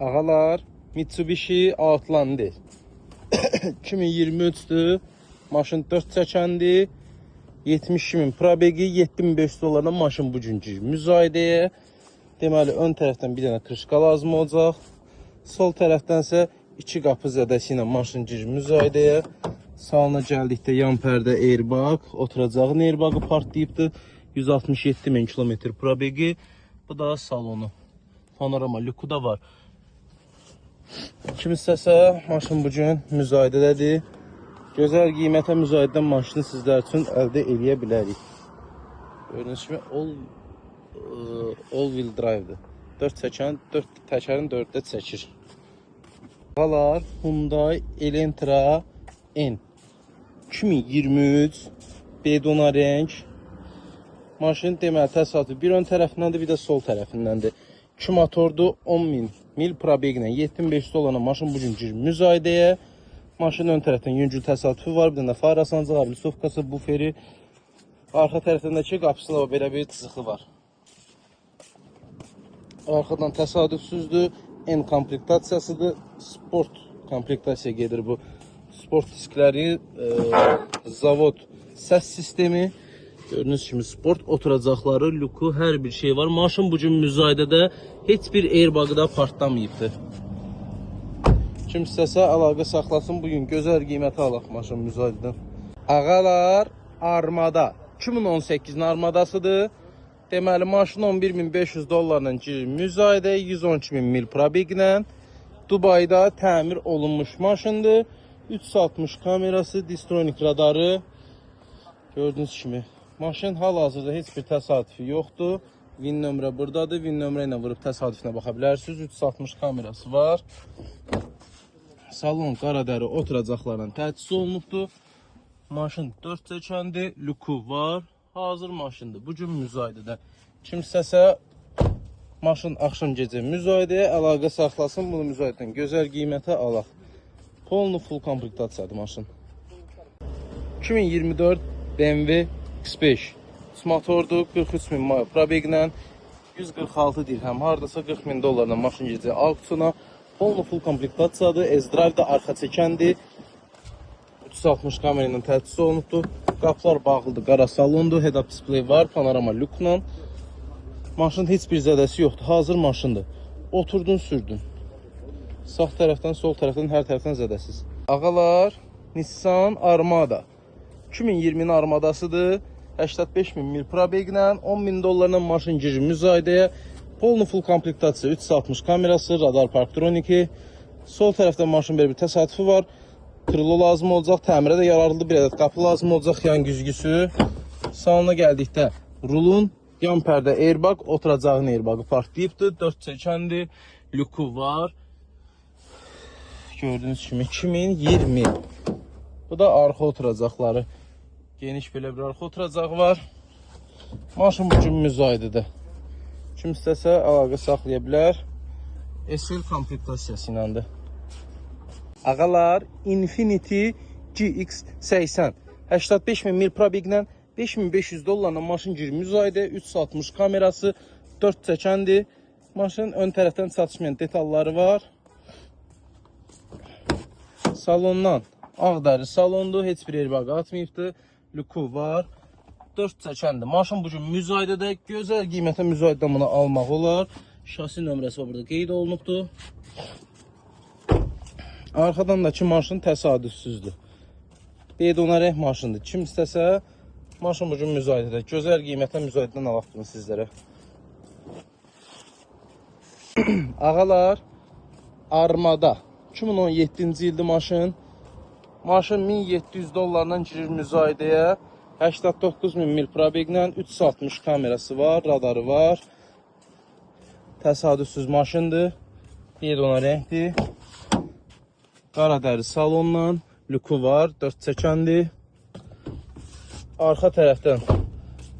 Ağalar, Mitsubishi Outlander 2023'dür. Maşın 4 çəkəndir. 72.000 probegi, 7.500 dolarla maşın bugünkü müzayidəyə. Deməli, ön tərəfdən bir dənə krışqa lazım olacaq. Sol tərəfdənsə 2 qapı zədəsi ilə maşın girir müzayidəyə. Sağına gəldikdə yan pərdə airbag, oturacağın airbagı partlayıbdır. 167.000 kilometr probegi. Bu da salonu. Panorama lüku da var. Kim istəsə, maşın bugün müzayidədədir. Gözəl qiymətə müzayidən maşını sizlər üçün əldə eləyə bilərik. Gördüyünüz kimi all wheel drive'dır. 4 çəkən, 4 təkərin 4-də çəkir. Ağalar, Hyundai Elantra N 2023 bedona renk. Maşın deməli təsadüf bir ön tərəfindəndir, bir də sol tərəfindəndir. 2 motordu, 10.000 mil probeglə 7500 dolarla maşın bugün girir müzayidəyə. Maşının ön tərəfdən yüngül təsadüfü var, bir dənə far asancaq, lisovkası, buferi. Arxa tərəfindəki qapısı da belə bir cızıqlı var. Arxadan təsadüfsüzdür, N komplektasiyasıdır, sport komplektasiya gedir bu. Sport diskləri, zavod səs sistemi. Gördüğünüz kimi sport oturacaqları, lüku, hər bir şey var. Maşın bugün müzayidədə heç bir airbagı da partlamayıbdır. Kim istəsə əlaqə saxlasın, bugün gözəl qiymətə alaq maşın müzayidədən. Ağalar, Armada 2018-in Armadasıdır. Deməli, maşın 11.500 dolarla girir müzayidə, 112.000 mil probeglə. Dubayda təmir olunmuş maşındır. 360 kamerası, Distronic radarı. Gördüğünüz kimi. Maşın hal-hazırda heç bir təsadüfi yoxdur. VIN nömrə buradadır. VIN nömrə ilə vurub təsadüfinə baxa bilərsiniz. 360 kamerası var. Salon qaradəri oturacaqlarla təchiz olunubdur. Maşın 4 çəkəndir. Lüku var. Hazır maşındır. Bugün müzayidədə. Kim istəsə maşın axşam gecə müzayidəyə əlaqə saxlasın. Bunu müzayidədən gözəl qiymətə alaq. Polnu full komplektasiyadır maşın. 2024 BMW X5 motordur, 43.000 mil probeglə 146 dirhəm, hardasa 40.000 dolarla maşın gecə auksyona. Polnu full komplektasiyadır, S-Drive da arxa çəkəndir. 360 kamera ilə təchiz olunubdur. Qapılar bağlıdır, qara salondur, head-up display var, panorama lüklə. Maşın heç bir zədəsi yoxdur, hazır maşındır. Oturdun, sürdün. Sağ tərəfdən, sol tərəfdən, hər tərəfdən zədəsiz. Ağalar, Nissan Armada 2020-nin Armadasıdır. 85.000 mil probeglə 10.000 dolarla maşın girir müzayidəyə. Polnu full komplektasiya, 360 kamerası, radar parktroniki. Sol tərəfdən maşın belə bir təsadüfü var. Krilo lazım olacaq, təmirə də yararlıdır. Bir ədəd qapı lazım olacaq, yan güzgüsü. Salona gəldikdə rulun, yan pərdə airbag, oturacağın airbagı partlayıbdır. 4 çəkəndir, lüku var. Gördüğünüz kimi 2020. Bu da arxa oturacaqları. Geniş belə bir arxa oturacağı var. Maşın bugün müzayidədə. Kim istəsə əlaqə saxlaya bilər. SL komplektasiyası iləndir. Ağalar, Infiniti GX80 85.000 mil probeglə 5.500 dolarla maşın girir müzayidə, 360 kamerası, 4 çəkəndir. Maşın ön tərəfdən çatışmayan detalları var. Salondan ağdəri salondur, heç bir airbag atmayıbdır. Lüku var. 4 çəkəndir. Maşın bugün müzayidədə, gözəl qiymətə müzayidədən bunu almaq olar. Şasi nömrəsi burada qeyd olunubdur. Arxadandakı maşın təsadüfsüzdür. Bedona renk maşındır. Kim istəsə maşın bugün müzayidədə, gözəl qiymətə müzayidədən alaq bunu sizlərə. Ağalar, Armada 2017-ci ildir maşın. Maşın 1700 dolarla girir müzayidəyə. 89.000 mil probeglə 360 kamerası var, radarı var. Təsadüfsüz maşındır. Bedona renkdir. Qaradəri salonla, lüku var, 4 çəkəndir. Arxa tərəfdən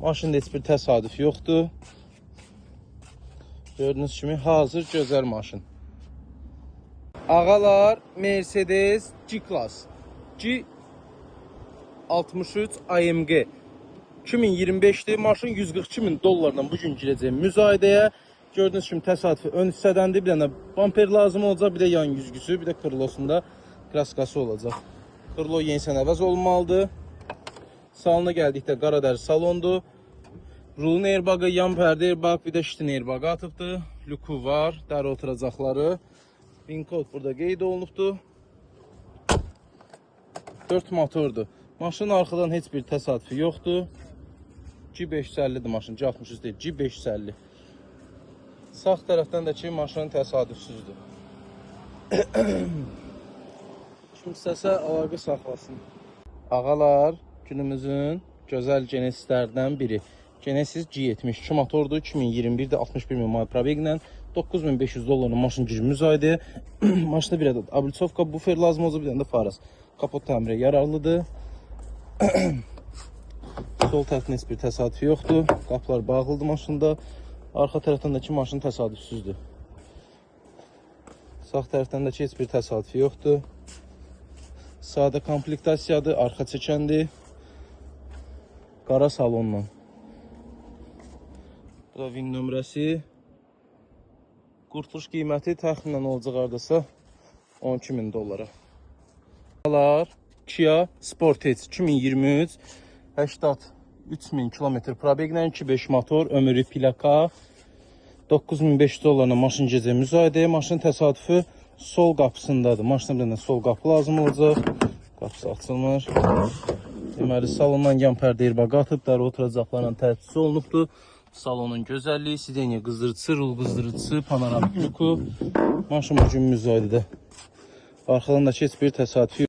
maşında heç bir təsadüf yoxdur. Gördüyünüz kimi hazır, gözəl maşın. Ağalar, Mercedes G-Class G63 AMG 2025'te maşın 142.000 dolarla bugün girəcək müzayidəyə. Gördüyünüz kimi təsadüfi ön hissədəndir. Bir dənə bamper lazım olacaq, bir də yan güzgüsü, bir də krılosunda kraskası olacaq. Krılo yenisən əvəz olmalıdır. Salona gəldikdə qaradəri salondur. Rulun airbagı, yan pərdə airbag, bir də şitin airbagı atıbdır. Lüku var, dəri oturacaqları. Pin kod burada qeyd olunubdur. 4 motordur. Maşının arxadan heç bir təsadüfi yoxdur. G550'dir maşın, G63 deyil, G550. Sağ tərəfdən də ki, maşın təsadüfsüzdür. Kim istəsə əlaqə saxlasın. Ağalar, günümüzün gözəl Genesislərdən biri. Genesis G72 motordur, 2021-də 61 min mil probeglə 9500 dollarla maşın girmiş aydı. Maşında bir adet ablitsovka, bufer lazım olacaq, bir dənə də faras. Kapot təmirə yararlıdır. Sol tərəfində heç bir təsadüfi yoxdur. Qapılar bağlıdır maşında. Arxa tərəfdən də ki, maşın təsadüfsüzdür. Sağ tərəfdən də ki, heç bir təsadüfi yoxdur. Sadə komplektasiyadır, arxa çəkəndir. Qara salonla. Bu da VIN nömrəsi. Qurtuluş qiyməti təxminən olacaq hardasa 12 min dollara. Kia Sportage 2023 83 min kilometr probeglə 2.5 motor, ömrü plaka 9500 dollarla maşın gecə müzayidə. Maşın təsadüfü sol qapısındadır. Maşına bir dənə sol qapı lazım olacaq. Qapısı açılmır. Deməli, salondan yan pərdə airbagı atıb, dəri oturacaqlarla tərtibsi olunubdur. Salonun gözəlliyi, sideniya qızdırıcısı, rul qızdırıcısı, panoramik lüku. Maşın bugün müzayidədə. Arxadan da heç bir təsadüfi